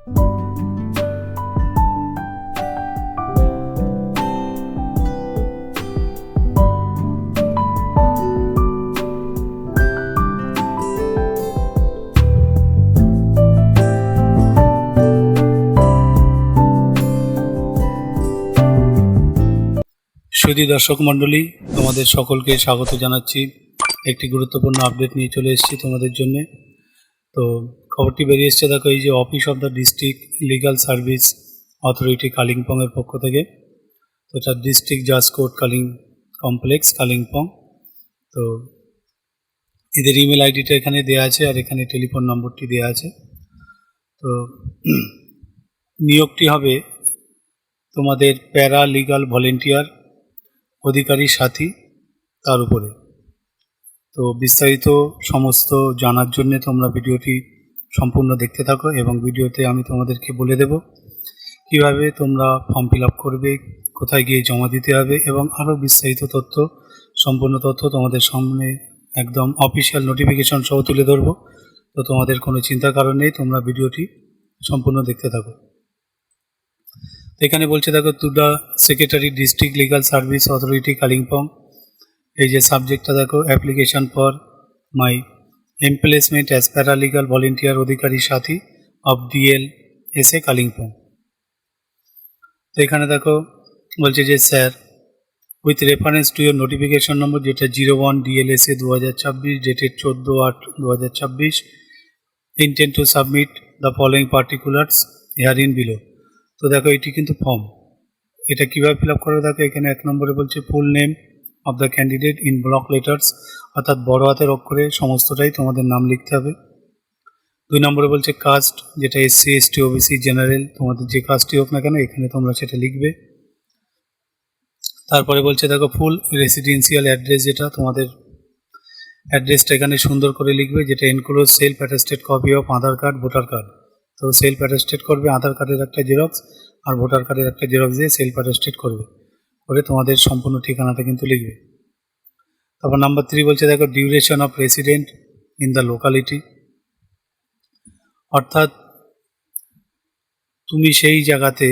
সুধী দর্শক মণ্ডলী, তোমাদের সকলকে স্বাগত জানাচ্ছি। একটি গুরুত্বপূর্ণ আপডেট নিয়ে চলে এসেছি তোমাদের জন্য। তো খবরটি বেরিয়ে এসছে, দেখো, এই যে office of the district legal service authority কালিম্পংয়ের পক্ষ থেকে। তো এটা ডিস্ট্রিক্ট জাজ কোর্ট কমপ্লেক্স কালিম্পং। তো এদের ইমেল আইডিটা এখানে দেওয়া আছে আর এখানে টেলিফোন নম্বরটি দেওয়া আছে। তো নিয়োগটি হবে তোমাদের প্যারা লিগাল ভলেন্টিয়ার, অধিকারী সাথী, তার উপরে। তো বিস্তারিত সমস্ত জানার জন্য তোমরা ভিডিওটি সম্পূর্ণ দেখতে থাকো এবং ভিডিওতে আমি তোমাদেরকে বলে দেব কিভাবে তোমরা ফর্ম ফিল আপ করবে, কোথায় গিয়ে জমা দিতে হবে এবং আরও বিস্তারিত তথ্য, সম্পূর্ণ তথ্য তোমাদের সামনে একদম অফিসিয়াল নোটিফিকেশন সহ তুলে ধরবো। তো তোমাদের কোনো চিন্তার কারণ নেই, তোমরা ভিডিওটি সম্পূর্ণ দেখতে থাকো। এখানে বলছে, দেখো, to the secretary district legal service authority Kalimpong. এই যে সাবজেক্টটা দেখো, application for my emplacement as paralegal volunteer অধিকারী সাথী অফ DLSA কালিম্পং। তো এখানে দেখো বলছে যে, sir, with reference to your notification number, যেটা 01 DLSA 2026, dated 14/8/2026, intent to submit the following particulars here in below. তো দেখো, এটি কিন্তু ফর্ম। এটা কীভাবে ফিল আপ করবে দেখো, এখানে 1 নম্বরে বলছে full name of the candidate in block letters, অর্থাৎ বড় হাতের অক্ষরে সমস্তটাই তোমাদের নাম লিখতে হবে। 2 নম্বরে বলছে কাস্ট, যেটা SC ST OBC জেনারেল, তোমাদের যে কাস্টই হোক না কেন এখানে তোমরা সেটা লিখবে। তারপরে বলছে দেখো, ফুল রেসিডেন্সিয়াল অ্যাড্রেস, যেটা তোমাদের অ্যাড্রেসটা এখানে সুন্দর করে লিখবে, যেটা include self attested copy of Aadhaar card, voter card. তো সেলফ অ্যাটেস্টেড করবে, আধার কার্ডের একটা জেরক্স আর ভোটার কার্ডের একটা জেরক্স দিয়ে সেলফ অ্যাটেস্টেড করবে, করে তোমাদের সম্পূর্ণ ঠিকানাটা কিন্তু লিখবে। তারপর নাম্বার 3 বলছে দেখো, duration of resident in the locality, অর্থাৎ তুমি সেই জায়গাতে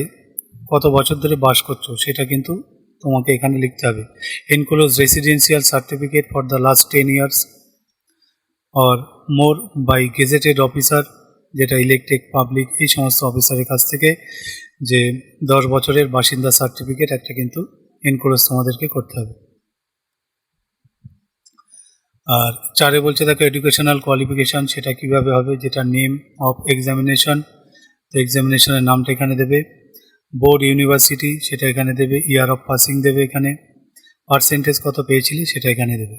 কত বছর ধরে বাস করছো সেটা কিন্তু তোমাকে এখানে লিখতে হবে। Enclose residential certificate for the last 10 years or more by gazetted officer, যেটা ইলেক্টেড পাবলিক, এই সমস্ত অফিসারের কাছ থেকে যে 10 বছরের বাসিন্দা সার্টিফিকেট একটা কিন্তু এনক্লোজ তোমাদেরকে করতে হবে। আর 4 বলছে দেখো, এডুকেশনাল কোয়ালিফিকেশান, সেটা কিভাবে হবে, যেটা নেম অফ এক্সামিনেশন, তো এক্সামিনেশনের নামটা এখানে দেবে। বোর্ড ইউনিভার্সিটি, সেটা এখানে দেবে। ইয়ার অফ পাসিং দেবে এখানে। পার্সেন্টেজ কত পেয়েছিলি সেটা এখানে দেবে।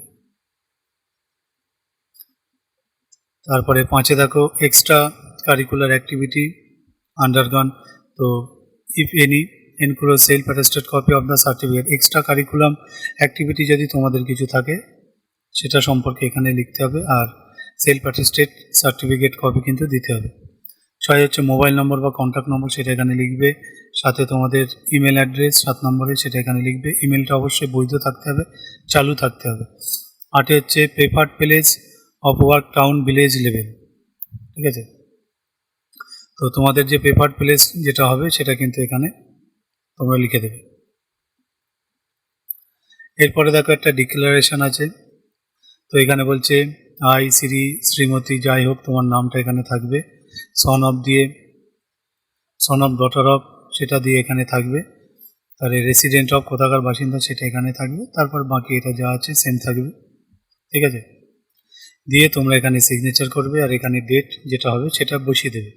তারপরে 5 দেখো, এক্সট্রা কারিকুলার অ্যাক্টিভিটি আন্ডারগন, তো if any enclose self attested copy of the certificate, extra curriculum activity যদি তোমাদের কিছু থাকে সেটা সম্পর্কে এখানে লিখতে হবে, আর সেলফ অ্যাটেস্টেড সার্টিফিকেট কপি কিন্তু দিতে হবে। 6 হচ্ছে মোবাইল নম্বর বা কন্ট্যাক্ট নম্বর, সেটা এখানে লিখবে। সাথে তোমাদের ইমেল অ্যাড্রেস 7 নম্বরে, সেটা এখানে লিখবে। ইমেলটা অবশ্যই বৈধ থাকতে হবে, চালু থাকতে হবে। 8 হচ্ছে preferred place of work town village level, ঠিক আছে। তো তোমাদের যে প্রেফার্ড প্লেস যেটা হবে সেটা কিন্তু এখানে তোমরা লিখে দেবে। এরপরে দেখো, একটা ডিক্লারেশন আছে। তো এখানে বলছে, আই শ্রীমতী, যাই হোক তোমার নামটা এখানে থাকবে। সন অফ ডটার অফ, সেটা দিয়ে এখানে থাকবে। তাহলে রেসিডেন্ট অফ, কোথাকার বাসিন্দা, সেটা এখানে থাকবে। তারপর বাকি এটা যা আছে সেম থাকবে, ঠিক আছে। দিয়ে তোমরা এখানে সিগনেচার করবে আর এখানে ডেট যেটা হবে সেটা বসিয়ে দেবে।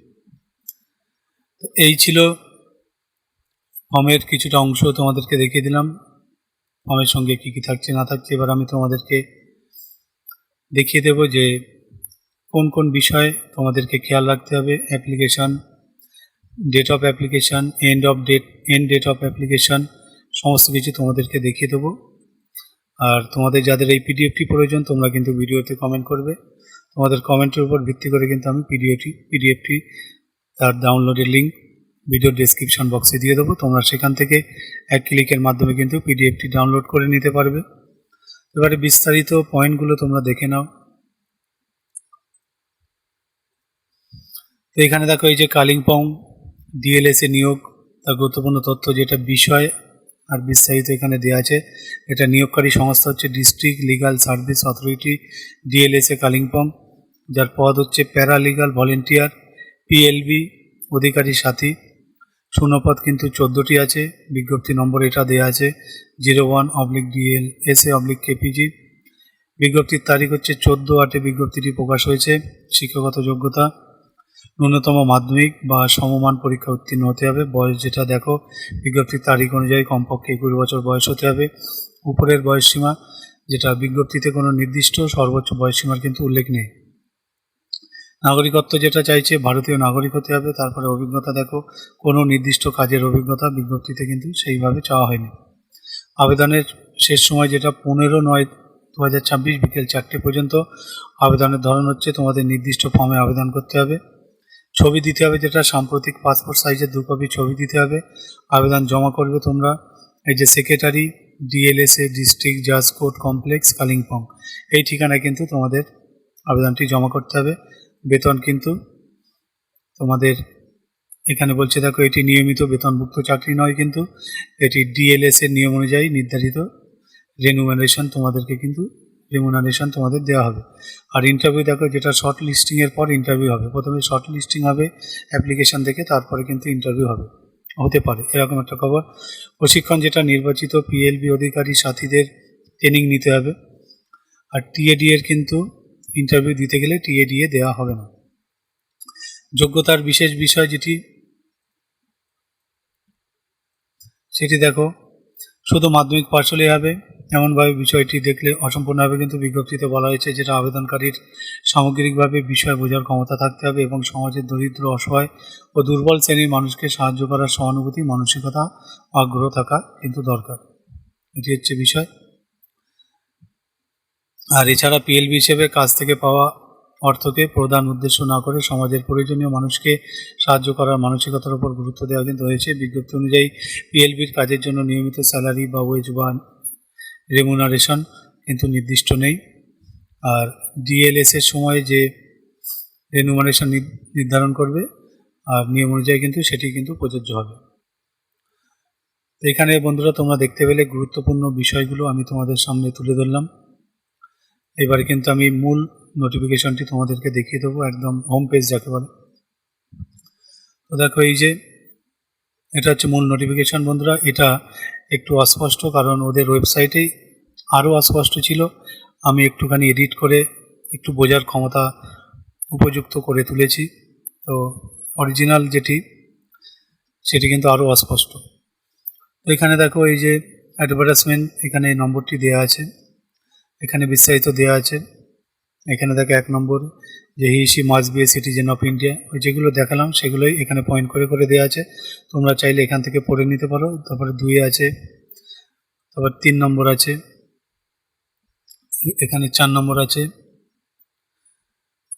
তো এই ছিল ফর্মের কিছুটা অংশ, তোমাদেরকে দেখিয়ে দিলাম ফর্মের সঙ্গে কী কী থাকছে না থাকছে। এবার আমি তোমাদেরকে দেখিয়ে দেব যে কোন কোন বিষয় তোমাদেরকে খেয়াল রাখতে হবে। Application, date of application, end date of application, সমস্ত কিছু তোমাদেরকে দেখিয়ে দেবো। আর তোমাদের যাদের এই পিডিএফটি প্রয়োজন তোমরা কিন্তু ভিডিওতে কমেন্ট করবে। তোমাদের কমেন্টের উপর ভিত্তি করে কিন্তু আমি পিডিএফটি তার ডাউনলোডের লিঙ্ক ভিডিও ডেসক্রিপশন বক্সে দিয়ে দেবো। তোমরা সেখান থেকে এক ক্লিকের মাধ্যমে কিন্তু পিডিএফটি ডাউনলোড করে নিতে পারবে। এবারে বিস্তারিত পয়েন্টগুলো তোমরা দেখে নাও। তো এখানে দেখো, এই যে কালিম্পং ডিএলএসএ নিয়োগ, তার গুরুত্বপূর্ণ তথ্য যেটা বিষয় আর বিস্তারিত এখানে দেওয়া আছে। এটা নিয়োগকারী সংস্থা হচ্ছে district legal service authority DLSA Kalimpong, যার পদ হচ্ছে প্যারালিগাল ভলেন্টিয়ার পিএলবি অধিকারী সাথী। শূন্যপদ কিন্তু 14টি আছে। বিজ্ঞপ্তি নম্বর এটা দেওয়া আছে 01/DLSA/KPG। বিজ্ঞপ্তির তারিখ হচ্ছে 14/8 বিজ্ঞপ্তিটি প্রকাশ হয়েছে। শিক্ষাগত যোগ্যতা ন্যূনতম মাধ্যমিক বা সমমান পরীক্ষা উত্তীর্ণ হতে হবে। বয়স যেটা দেখো বিজ্ঞপ্তির তারিখ অনুযায়ী কমপক্ষে 21 বছর বয়স হতে হবে। উপরের বয়সসীমা যেটা বিজ্ঞপ্তিতে কোনো নির্দিষ্ট সর্বোচ্চ বয়সসীমার কিন্তু উল্লেখ নেই। নাগরিকত্ব যেটা চাইছে ভারতীয় নাগরিক হতে হবে। তারপরে অভিজ্ঞতা দেখো কোনো নির্দিষ্ট কাজের অভিজ্ঞতা বিজ্ঞপ্তিতে কিন্তু সেইভাবে চাওয়া হয়নি। আবেদনের শেষ সময় যেটা 15/9/2026 বিকেল 4টে পর্যন্ত। আবেদনের ধরন হচ্ছে তোমাদের নির্দিষ্ট ফর্মে আবেদন করতে হবে। ছবি দিতে হবে, যেটা সাম্প্রতিক পাসপোর্ট সাইজের 2 কপি ছবি দিতে হবে। আবেদন জমা করবে তোমরা এই যে সেক্রেটারি ডিএলএসএ ডিস্ট্রিক্ট জাজ কোর্ট কমপ্লেক্স কালিম্পং, এই ঠিকানায় কিন্তু তোমাদের আবেদনটি জমা করতে হবে। বেতন কিন্তু তোমাদের এখানে বলছে দেখো এটি নিয়মিত বেতনভুক্ত চাকরি নয়, কিন্তু এটি ডিএলএস এর নিয়ম অনুযায়ী নির্ধারিত রেমুনারেশন তোমাদের দেওয়া হবে। আর ইন্টারভিউ দেখো যেটা শর্ট লিস্টিংয়ের পর ইন্টারভিউ হবে। প্রথমে শর্ট লিস্টিং হবে অ্যাপ্লিকেশান থেকে, তারপরে কিন্তু ইন্টারভিউ হতে পারে, এরকম একটা খবর। প্রশিক্ষণ যেটা নির্বাচিত পিএলবি অধিকারী সাথীদের ট্রেনিং নিতে হবে। আর টিএডি এর কিন্তু ইন্টারভিউ দিতে গেলে টিএডিএ দেওয়া হবে না। যোগ্যতার বিশেষ বিষয় সেটি দেখো শুধু মাধ্যমিক পাশ হলেই হবে এমনভাবে বিষয়টি দেখলে অসম্পূর্ণ হবে। কিন্তু বিজ্ঞপ্তিতে বলা হয়েছে যেটা আবেদনকারীর সামগ্রিকভাবে বিষয় বোঝার ক্ষমতা থাকতে হবে এবং সমাজের দরিদ্র, অসহায় ও দুর্বল শ্রেণীর মানুষকে সাহায্য করার সহানুভূতি, মানসিকতা, আগ্রহ থাকা কিন্তু দরকার। এটি হচ্ছে বিষয়। আর এছাড়া পিএলবি হিসেবে কাজ থেকে পাওয়া অর্থকে প্রধান উদ্দেশ্য না করে সমাজের প্রয়োজনীয় মানুষকে সাহায্য করার মানসিকতার উপর গুরুত্ব দেওয়া কিন্তু হয়েছে। বিজ্ঞপ্তি অনুযায়ী পিএলবির কাজের জন্য নিয়মিত স্যালারি বা ওয়েজ বা রেমুনারেশন কিন্তু নির্দিষ্ট নেই। আর ডিএলএস এর সময় যে রেমুনারেশন নির্ধারণ করবে আর নিয়ম অনুযায়ী কিন্তু সেটি কিন্তু প্রযোজ্য হবে। তো এখানে বন্ধুরা তোমরা দেখতে পেলে গুরুত্বপূর্ণ বিষয়গুলো আমি তোমাদের সামনে তুলে ধরলাম। এবারে কিন্তু আমি মূল নোটিফিকেশনটি তোমাদেরকে দেখিয়ে দেবো, একদম হোম পেজ যাকে বলে। তো দেখো এই যে এটা হচ্ছে মূল নোটিফিকেশন বন্ধুরা। এটা একটু অস্পষ্ট কারণ ওদের ওয়েবসাইটেই আরও অস্পষ্ট ছিল। আমি একটুখানি এডিট করে একটু বোঝার ক্ষমতা উপযুক্ত করে তুলেছি। তো অরিজিনাল সেটি কিন্তু আরও অস্পষ্ট। তো এখানে দেখো এই যে অ্যাডভার্টাইজমেন্ট, এখানে এই নম্বরটি দেওয়া আছে, এখানে বিস্তারিত দেওয়া আছে। এখানে দেখো 1 নম্বর যে he must B a citizen of India, ওই যেগুলো দেখালাম সেগুলোই এখানে পয়েন্ট করে করে দেওয়া আছে। তোমরা চাইলে এখান থেকে পড়ে নিতে পারো। তারপরে 2 আছে, তারপর 3 নম্বর আছে, এখানে 4 নম্বর আছে।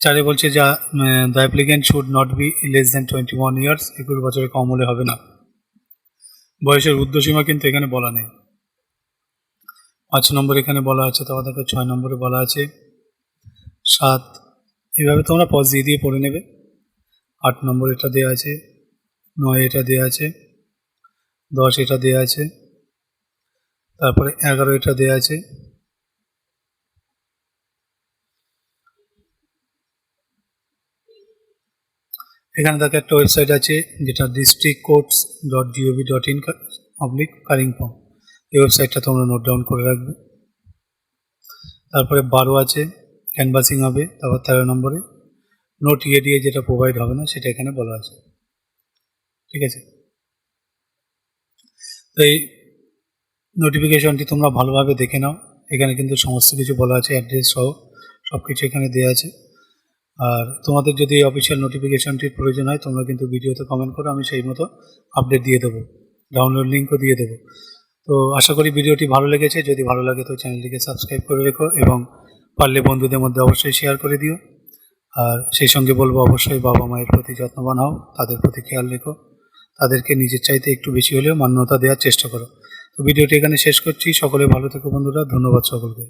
4-এ বলছে যা the applicant should not be less than 21 years, 21 বছরের কম হলে হবে না। বয়সের ঊর্ধ্বসীমা কিন্তু এখানে বলা নেই। 5 নম্বর এখানে বলা আছে, তারপর দেখো 6 নম্বরে বলা আছে 7, এইভাবে তোমরা পজ দিয়ে দিয়ে পড়ে নেবে। 8 নম্বর এটা দেওয়া আছে, 9 এটা দেওয়া আছে, 10 এটা দেওয়া আছে, তারপরে 11 এটা দেওয়া আছে। এখানে দেখো একটা ওয়েবসাইট আছে যেটা districtcourts.gov.in/কালিম্পং, এই ওয়েবসাইটটা তোমরা নোট ডাউন করে রাখবে। তারপরে 12 আছে, ক্যানভাসিং হবে। তারপর 13 নম্বরে নো টিএডিএ যেটা প্রোভাইড হবে না সেটা এখানে বলা আছে, ঠিক আছে। তো এই নোটিফিকেশনটি তোমরা ভালোভাবে দেখে নাও। এখানে কিন্তু সমস্ত কিছু বলা আছে, অ্যাড্রেস সহ সব কিছু এখানে দেওয়া আছে। আর তোমাদের যদি এই অফিসিয়াল নোটিফিকেশনটির প্রয়োজন হয় তোমরা কিন্তু ভিডিওতে কমেন্ট করো, আমি সেই মতো আপডেট দিয়ে দেবো, ডাউনলোড লিঙ্কও দিয়ে দেবো। তো আশা করি ভিডিওটি ভালো লেগেছে। যদি ভালো লাগে তো চ্যানেলটিকে সাবস্ক্রাইব করে রেখো এবং পারলে বন্ধুদের মধ্যে অবশ্যই শেয়ার করে দিও। আর সেই সঙ্গে বলবো অবশ্যই বাবা মায়ের প্রতি যত্নবান হও, তাদের প্রতি খেয়াল রেখো, তাদেরকে নিজের চাইতে একটু বেশি হলেও মান্যতা দেওয়ার চেষ্টা করো। তো ভিডিওটি এখানে শেষ করছি। সকলে ভালো থেকো বন্ধুরা, ধন্যবাদ সকলকে।